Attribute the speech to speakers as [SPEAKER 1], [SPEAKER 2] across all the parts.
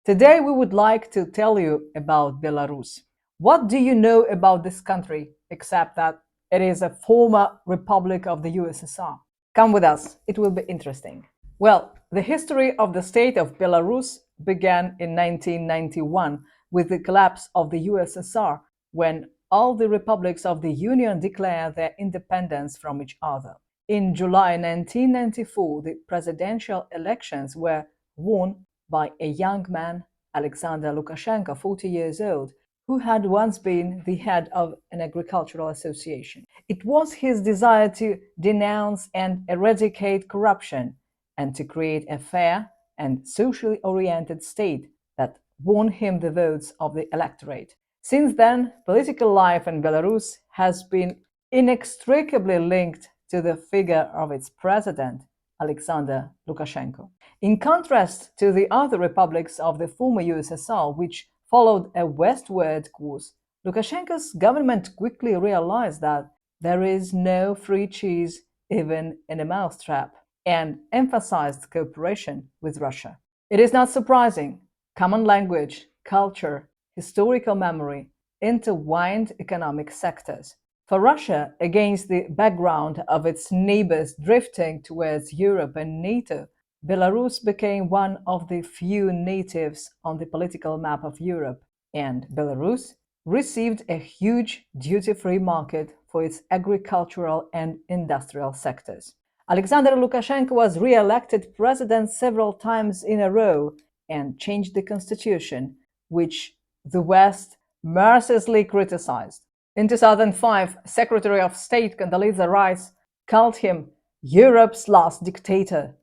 [SPEAKER 1] Today we would like to tell you about Belarus. What do you know about this country except that it is a former republic of the USSR? Come with us, it will be interesting. Well, the history of the state of Belarus began in 1991 with the collapse of the USSR, when all the republics of the Union declared their independence from each other. In July 1994, the presidential elections were won by a young man, Alexander Lukashenko, 40 years old, who had once been the head of an agricultural association. It was his desire to denounce and eradicate corruption and to create a fair and socially oriented state that won him the votes of the electorate. Since then, political life in Belarus has been inextricably linked to the figure of its president, Alexander Lukashenko. In contrast to the other republics of the former USSR, which followed a westward course, Lukashenko's government quickly realized that there is no free cheese even in a mousetrap, and emphasized cooperation with Russia. It is not surprising. Common language, culture, historical memory, intertwined economic sectors. For Russia, against the background of its neighbors drifting towards Europe and NATO, Belarus became one of the few natives on the political map of Europe, and Belarus received a huge duty-free market for its agricultural and industrial sectors. Alexander Lukashenko was re-elected president several times in a row and changed the constitution, which the West mercilessly criticized. In 2005, Secretary of State Condoleezza Rice called him Europe's last dictator,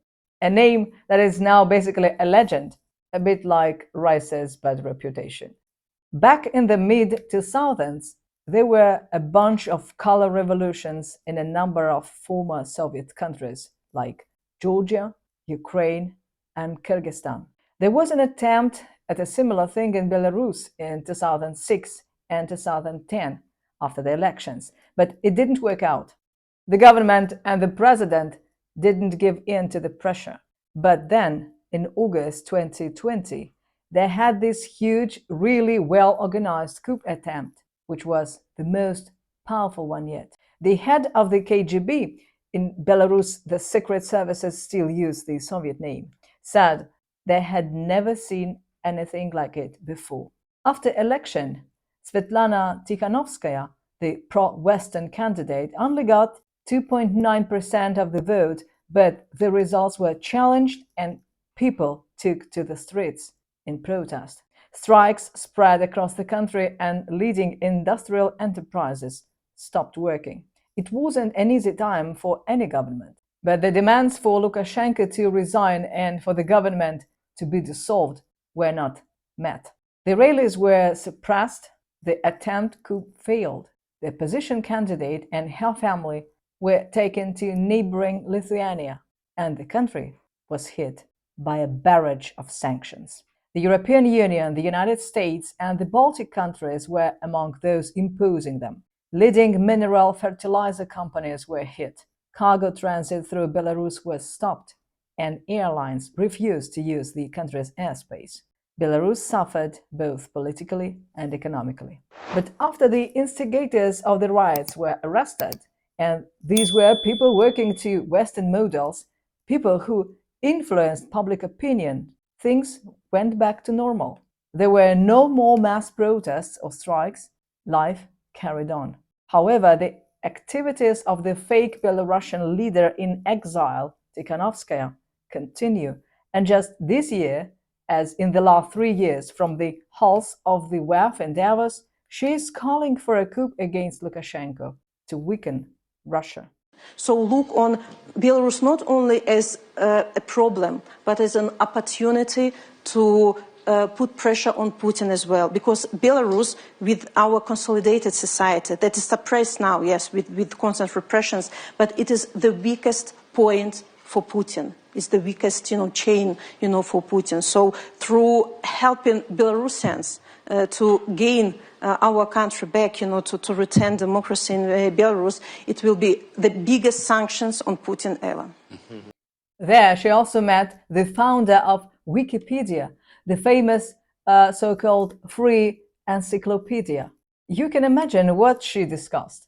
[SPEAKER 1] a name that is now basically a legend, a bit like Rice's bad reputation. Back in the mid-2000s, there were a bunch of color revolutions in a number of former Soviet countries like Georgia, Ukraine, and Kyrgyzstan. There was an attempt at a similar thing in Belarus in 2006 and 2010 after the elections, but it didn't work out. The government and the president didn't give in to the pressure. But then, in August 2020, they had this huge, really well-organized coup attempt, which was the most powerful one yet. The head of the KGB in Belarus, the secret services still use the Soviet name, said they had never seen anything like it before. After election, Svetlana Tikhanovskaya, the pro-Western candidate, only got 2.9% of the vote, but the results were challenged and people took to the streets in protest. Strikes spread across the country and leading industrial enterprises stopped working. It wasn't an easy time for any government, but the demands for Lukashenko to resign and for the government to be dissolved were not met. The rallies were suppressed, the attempt coup failed. The opposition candidate and her family were taken to neighboring Lithuania, and the country was hit by a barrage of sanctions. The European Union, the United States, and the Baltic countries were among those imposing them. Leading mineral fertilizer companies were hit. Cargo transit through Belarus was stopped, and airlines refused to use the country's airspace. Belarus suffered both politically and economically. But after the instigators of the riots were arrested, and these were people working to Western models, people who influenced public opinion, things went back to normal. There were no more mass protests or strikes. Life carried on. However, the activities of the fake Belarusian leader in exile, Tikhanovskaya, continue. And just this year, as in the last 3 years from the halls of the WEF in Davos, she is calling for a coup against Lukashenko to weaken Russia.
[SPEAKER 2] So look on Belarus not only as a problem, but as an opportunity to put pressure on Putin as well. Because Belarus, with our consolidated society, that is suppressed now, yes, with constant repressions, but it is the weakest point for Putin. It's the weakest, chain, for Putin. So through helping Belarusians to gain our country back, to return democracy in Belarus, it will be the biggest sanctions on Putin ever.
[SPEAKER 1] There, she also met the founder of Wikipedia, the famous so-called free encyclopedia. You can imagine what she discussed.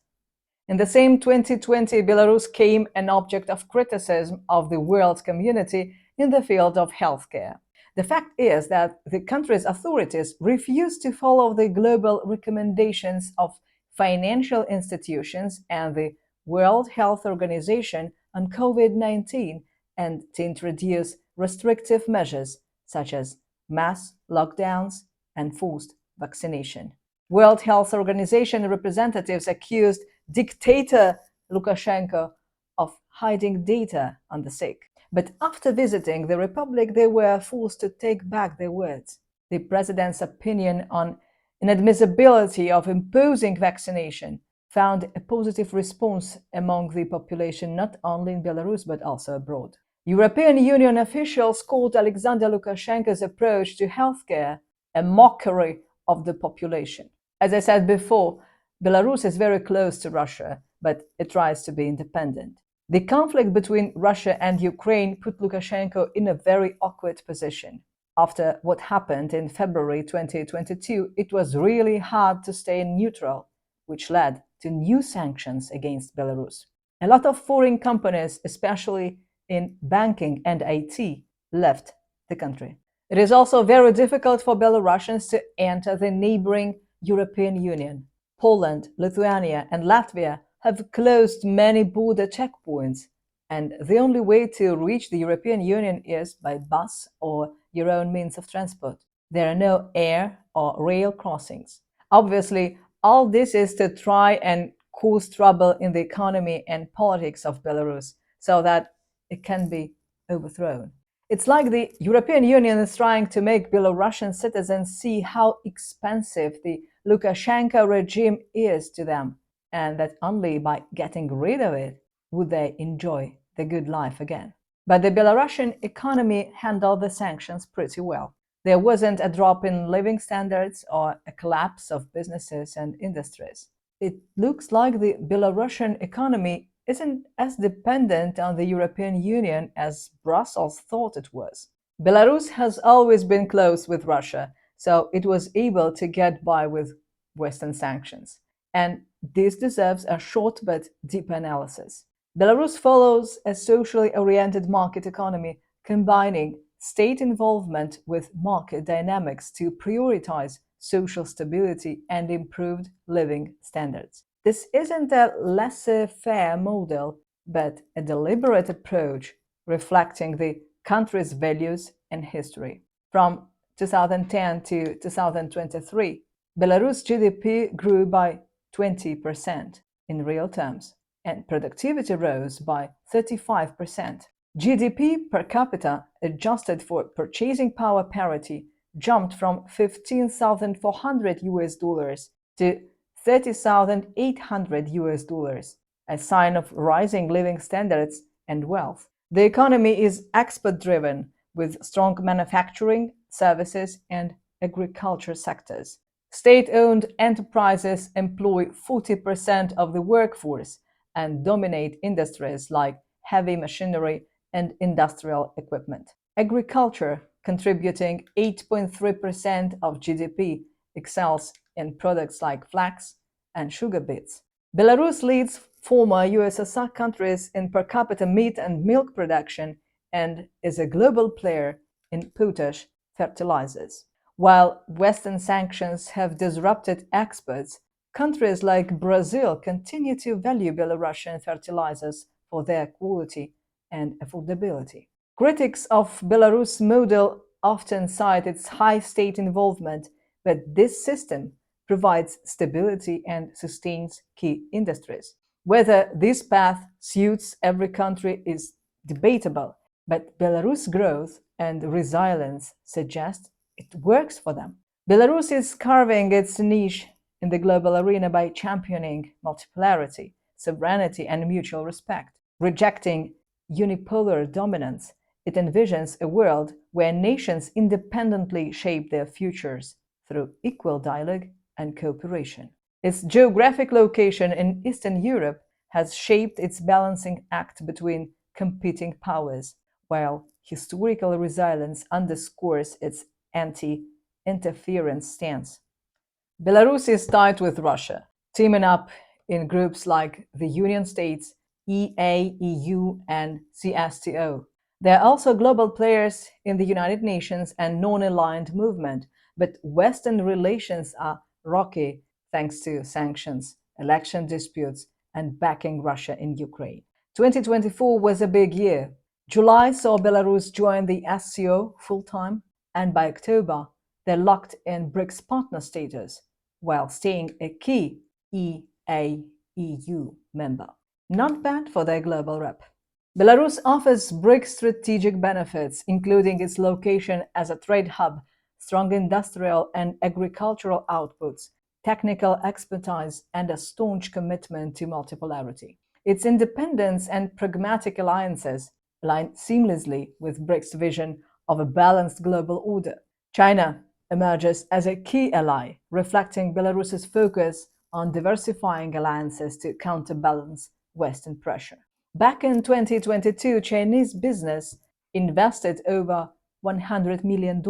[SPEAKER 1] In the same 2020, Belarus became an object of criticism of the world community in the field of healthcare. The fact is that the country's authorities refuse to follow the global recommendations of financial institutions and the World Health Organization on COVID-19 and to introduce restrictive measures such as mass lockdowns and forced vaccination. World Health Organization representatives accused dictator Lukashenko of hiding data on the sick. But after visiting the Republic, they were forced to take back their words. The president's opinion on inadmissibility of imposing vaccination found a positive response among the population not only in Belarus but also abroad. European Union officials called Alexander Lukashenko's approach to healthcare a mockery of the population. As I said before, Belarus is very close to Russia, but it tries to be independent. The conflict between Russia and Ukraine put Lukashenko in a very awkward position. After what happened in February 2022, it was really hard to stay neutral, which led to new sanctions against Belarus. A lot of foreign companies, especially in banking and IT, left the country. It is also very difficult for Belarusians to enter the neighboring European Union. Poland, Lithuania, and Latvia have closed many border checkpoints, and the only way to reach the European Union is by bus or your own means of transport. There are no air or rail crossings. Obviously, all this is to try and cause trouble in the economy and politics of Belarus so that it can be overthrown. It's like the European Union is trying to make Belarusian citizens see how expensive the Lukashenko regime is to them, and that only by getting rid of it would they enjoy the good life again. But the Belarusian economy handled the sanctions pretty well. There wasn't a drop in living standards or a collapse of businesses and industries. It looks like the Belarusian economy isn't as dependent on the European Union as Brussels thought it was. Belarus has always been close with Russia, so it was able to get by with Western sanctions. And this deserves a short but deep analysis. Belarus follows a socially oriented market economy, combining state involvement with market dynamics to prioritize social stability and improved living standards. This isn't a laissez-faire model, but a deliberate approach reflecting the country's values and history. From 2010 to 2023, Belarus GDP grew by 20% in real terms, and productivity rose by 35%. GDP per capita, adjusted for purchasing power parity, jumped from 15,400 US dollars to 30,800 US dollars, a sign of rising living standards and wealth. The economy is export-driven, with strong manufacturing, services, and agriculture sectors. State-owned enterprises employ 40% of the workforce and dominate industries like heavy machinery and industrial equipment. Agriculture, contributing 8.3% of GDP, excels in products like flax and sugar beets. Belarus leads former USSR countries in per capita meat and milk production and is a global player in potash fertilizers. While Western sanctions have disrupted exports, countries like Brazil continue to value Belarusian fertilizers for their quality and affordability. Critics of Belarus' model often cite its high state involvement, but this system provides stability and sustains key industries. Whether this path suits every country is debatable, but Belarus' growth and resilience suggest it works for them. Belarus is carving its niche in the global arena by championing multipolarity, sovereignty, and mutual respect. Rejecting unipolar dominance, it envisions a world where nations independently shape their futures through equal dialogue and cooperation. Its geographic location in Eastern Europe has shaped its balancing act between competing powers, while historical resilience underscores its anti-interference stance. Belarus is tied with Russia, teaming up in groups like the Union States, EA, EU, and CSTO. There are also global players in the United Nations and non-aligned movement, but Western relations are rocky thanks to sanctions, election disputes, and backing Russia in Ukraine. 2024 was a big year. July saw Belarus join the SCO full-time, and by October, they locked in BRICS partner status while staying a key EA-EU member. Not bad for their global rep. Belarus offers BRICS strategic benefits, including its location as a trade hub, strong industrial and agricultural outputs, technical expertise, and a staunch commitment to multipolarity. Its independence and pragmatic alliances align seamlessly with BRICS' vision of a balanced global order. China emerges as a key ally, reflecting Belarus's focus on diversifying alliances to counterbalance Western pressure. Back in 2022, Chinese business invested over $100 million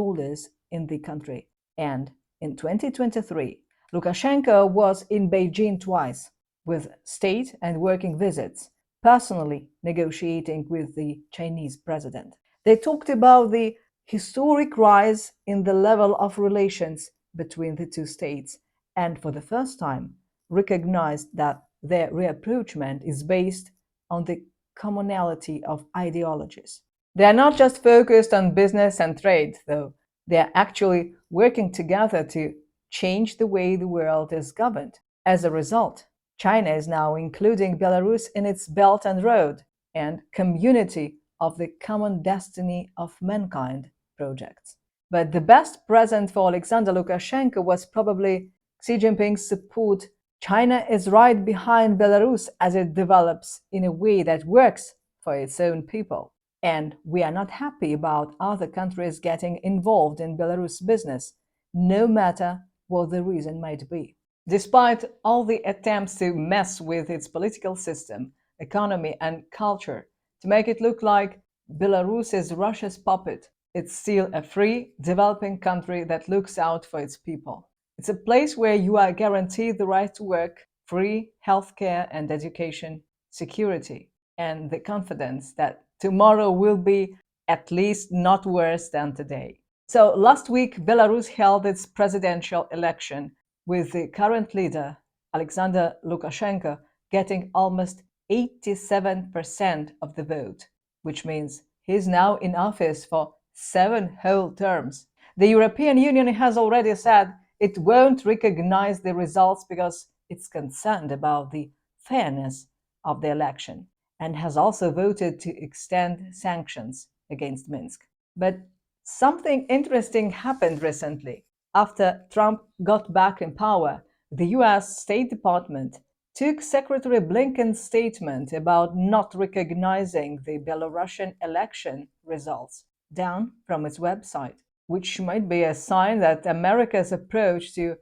[SPEAKER 1] in the country. And in 2023, Lukashenko was in Beijing twice, with state and working visits, personally negotiating with the Chinese president. They talked about the historic rise in the level of relations between the two states, and for the first time recognized that their rapprochement is based on the commonality of ideologies. They are not just focused on business and trade, though. They are actually working together to change the way the world is governed. As a result, China is now including Belarus in its Belt and Road and Community of the Common Destiny of Mankind projects. But the best present for Alexander Lukashenko was probably Xi Jinping's support. China is right behind Belarus as it develops in a way that works for its own people. And we are not happy about other countries getting involved in Belarus business, no matter what the reason might be. Despite all the attempts to mess with its political system, economy, and culture to make it look like Belarus is Russia's puppet, it's still a free, developing country that looks out for its people. It's a place where you are guaranteed the right to work, free healthcare and education, security, and the confidence that tomorrow will be at least not worse than today. So last week, Belarus held its presidential election with the current leader, Alexander Lukashenko, getting almost 87% of the vote, which means he's now in office for 7 whole terms. The European Union has already said it won't recognize the results because it's concerned about the fairness of the election and has also voted to extend sanctions against Minsk. But something interesting happened recently. After Trump got back in power, the US State Department took Secretary Blinken's statement about not recognizing the Belarusian election results down from its website, which might be a sign that America's approach to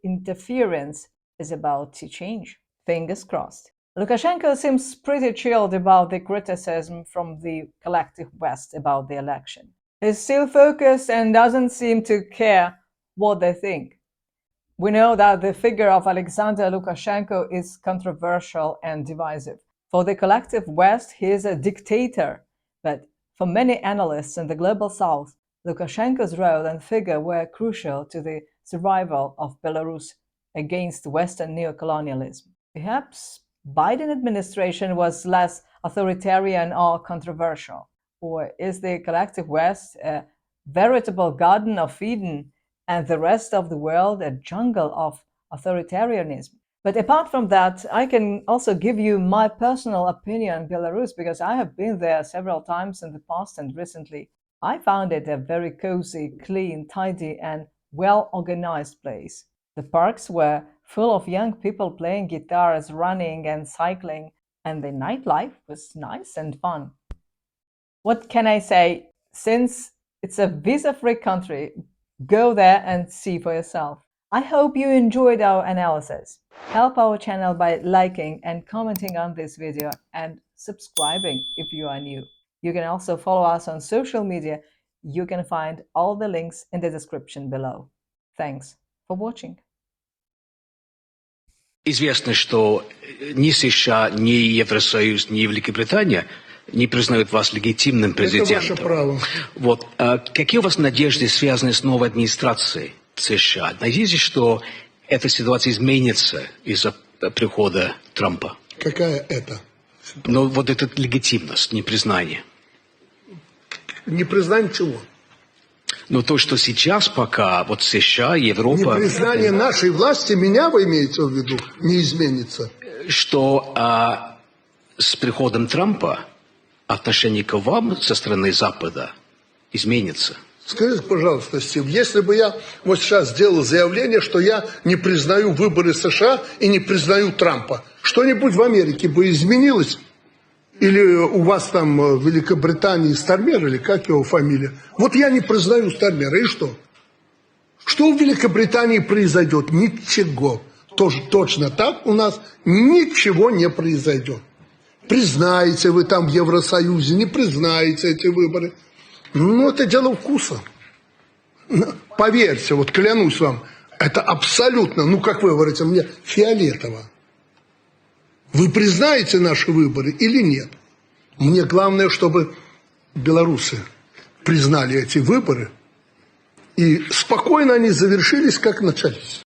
[SPEAKER 1] interference is about to change. Fingers crossed. Lukashenko seems pretty chilled about the criticism from the collective West about the election. He's still focused and doesn't seem to care what they think. We know that the figure of Alexander Lukashenko is controversial and divisive. For the collective West, he is a dictator, but for many analysts in the global South, Lukashenko's role and figure were crucial to the survival of Belarus against Western neocolonialism. Perhaps Biden administration was less authoritarian or controversial, or is the collective West a veritable Garden of Eden and the rest of the world a jungle of authoritarianism? But apart from that, I can also give you my personal opinion on Belarus because I have been there several times in the past and recently. I found it a very cozy, clean, tidy, and well-organized place. The parks were full of young people playing guitars, running and cycling, and the nightlife was nice and fun. What can I say? Since it's a visa-free country, go there and see for yourself. I hope you enjoyed our analysis. Help our channel by liking and commenting on this video and subscribing if you are new. You can also follow us on social media You can find all the links in the description below. Thanks for watching.
[SPEAKER 3] Известно, что ни США, ни Евросоюз, ни Великобритания не признают вас легитимным президентом.
[SPEAKER 4] Это ваше право.
[SPEAKER 3] Вот. Какие у вас надежды, связанные с новой администрацией США? Надеетесь, что эта ситуация изменится из-за прихода Трампа?
[SPEAKER 4] Какая это?
[SPEAKER 3] Ну, вот эта легитимность, непризнание.
[SPEAKER 4] Непризнание чего?
[SPEAKER 3] Но то, что сейчас пока вот США, Европа...
[SPEAKER 4] Непризнание нашей власти, меня вы имеете в виду, не изменится?
[SPEAKER 3] Что с приходом Трампа отношение к вам со стороны Запада изменится.
[SPEAKER 4] Скажите, пожалуйста, Стив, если бы я вот сейчас сделал заявление, что я не признаю выборы США и не признаю Трампа, что-нибудь в Америке бы изменилось? Или у вас там в Великобритании Стармер, или как его фамилия? Вот я не признаю Стармера, и что? Что в Великобритании произойдет? Ничего. Тоже точно так у нас ничего не произойдет. Признаете вы там в Евросоюзе, не признаете эти выборы. Ну, это дело вкуса. Поверьте, вот клянусь вам, это абсолютно, ну, как вы говорите мне, фиолетово. Вы признаете наши выборы или нет? Мне главное, чтобы белорусы признали эти выборы, и спокойно они завершились, как начались.